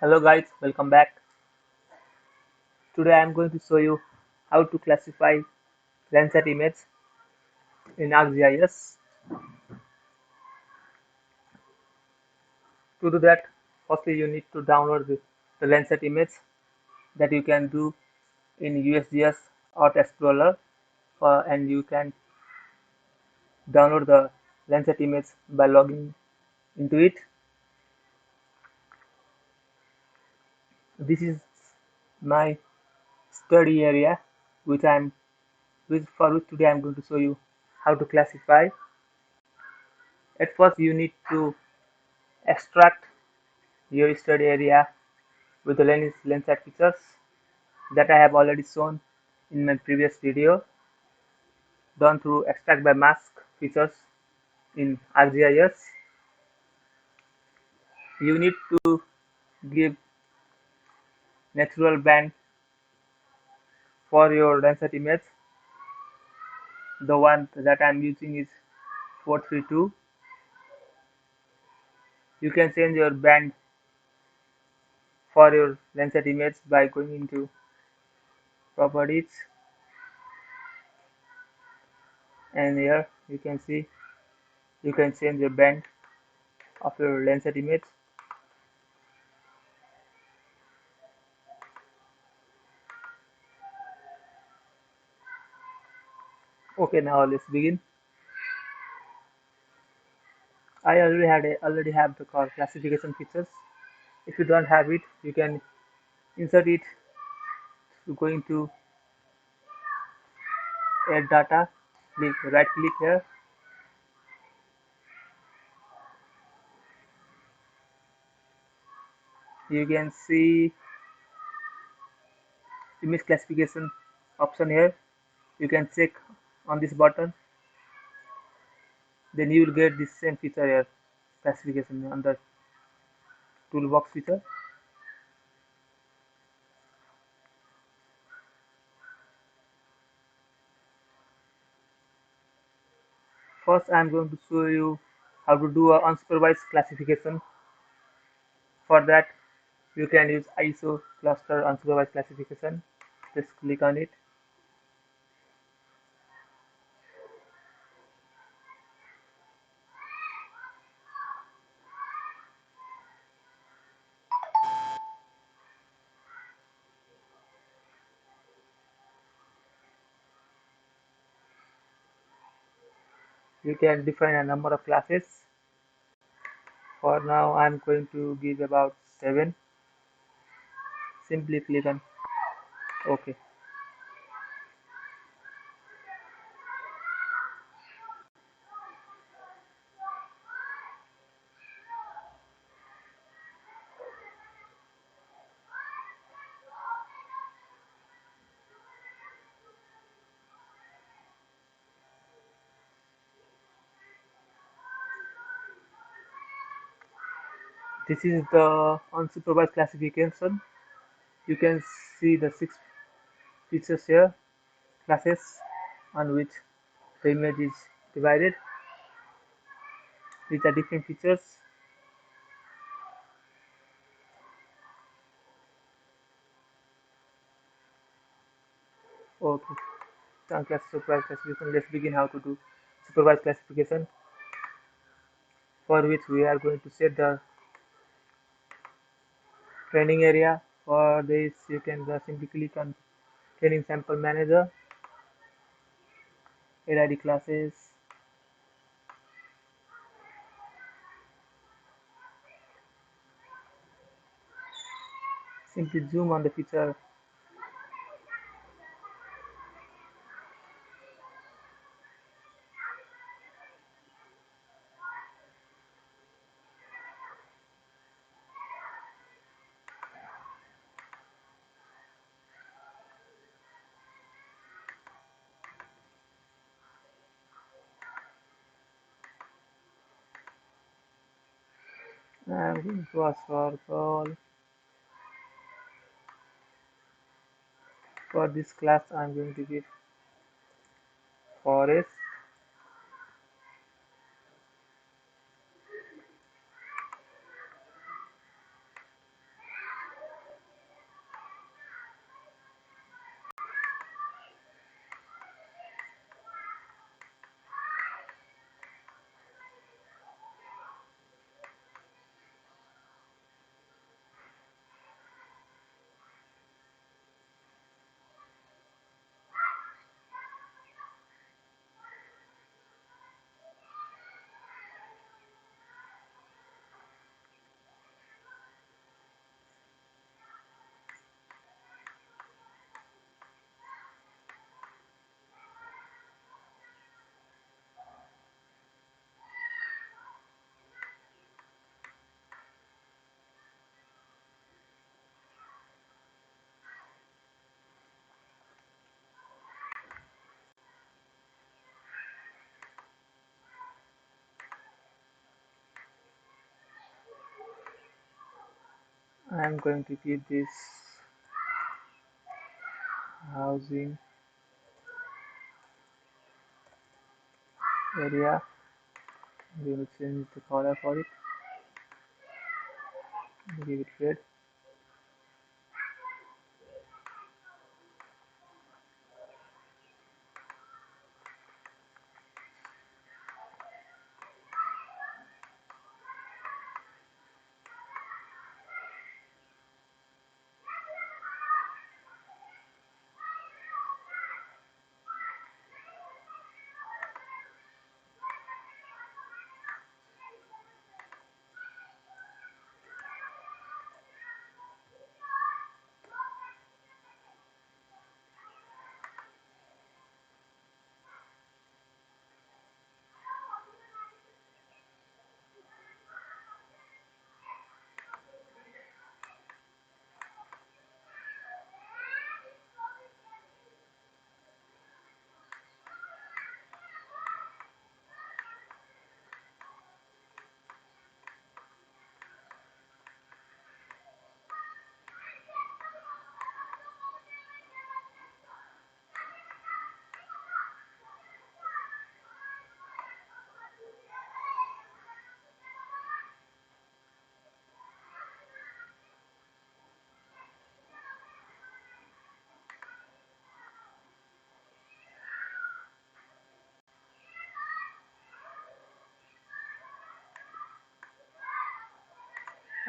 Hello guys, welcome back. Today I am going to show you how to classify Landsat image in ArcGIS. To do that, firstly you need to download the Landsat image that you can do in USGS Earth Explorer and you can download the Landsat image by logging into it. This is my study area which for which today I am going to show you how to classify. At first you need to extract your study area with the Landsat features that I have already shown in my previous video done through extract by mask features in ArcGIS. You need to give natural band for your Landsat image. The one that I am using is 432. You can change your band for your Landsat image by going into properties, and here you can see you can change your band of your Landsat image. Okay, now let's begin. I already have the classification features. If you don't have it, you can insert it going to add data. Right click here. You can see image classification option here. You can check on this button. Then you will get this same feature here, classification under toolbox feature. First, I am going to show you how to do a unsupervised classification. For that, you can use ISO cluster unsupervised classification. Just click on it. You can define a number of classes. For now, I'm going to give about 7. Simply click on OK. This is the unsupervised classification. You can see the 6 features here, classes on which the image is divided. These are different features. Okay, supervised classification. Let's begin how to do supervised classification, for which we are going to set the training area. For this, you can just simply click on training sample manager, add classes. Simply zoom on the feature. I'm going to ask for call. For this class, I'm going to give forest. I'm going to keep this housing area. I'm going to change the color for it. Give it red.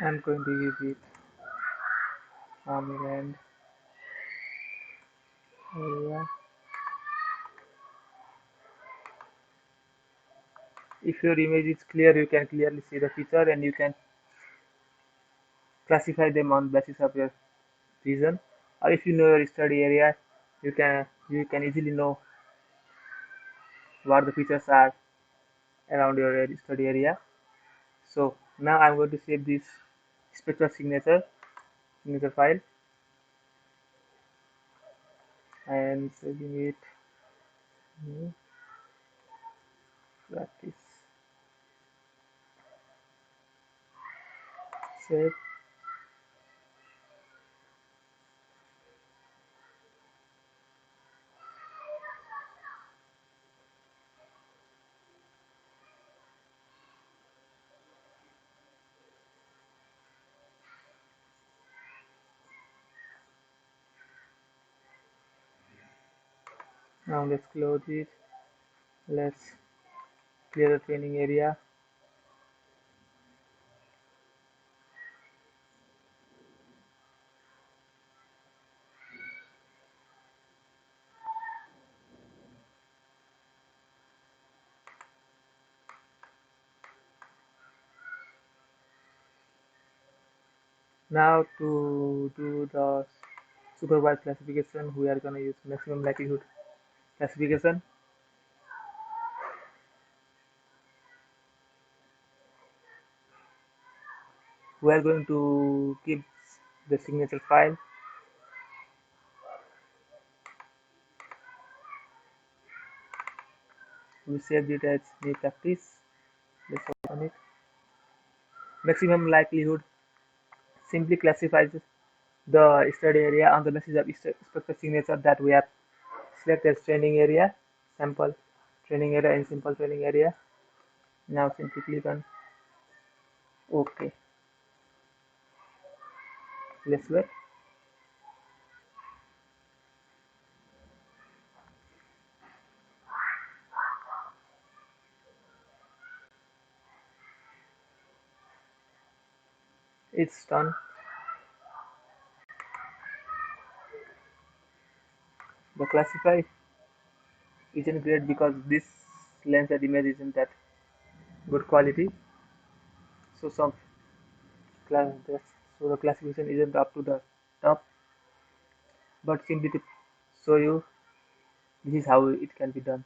I'm going to give it farmland area. If your image is clear, you can clearly see the feature and you can classify them on basis of your vision. Or if you know your study area, you can easily know what the features are around your study area. So now I'm going to save this spectral signature file and saving it. New practice. Save. Now let's close it. Let's clear the training area. Now to do the supervised classification, we are going to use maximum likelihood classification. We are going to keep the signature file. We saved it as new practice. Let's open it. Maximum likelihood simply classifies the study area on the basis of structure signature that we have selected as training area, sample training area, and simple training area. Now simply click on OK. Let's wait. It's done. The classify isn't great because this lens and image isn't that good quality. So so the classification isn't up to the top, but simply to show you this is how it can be done.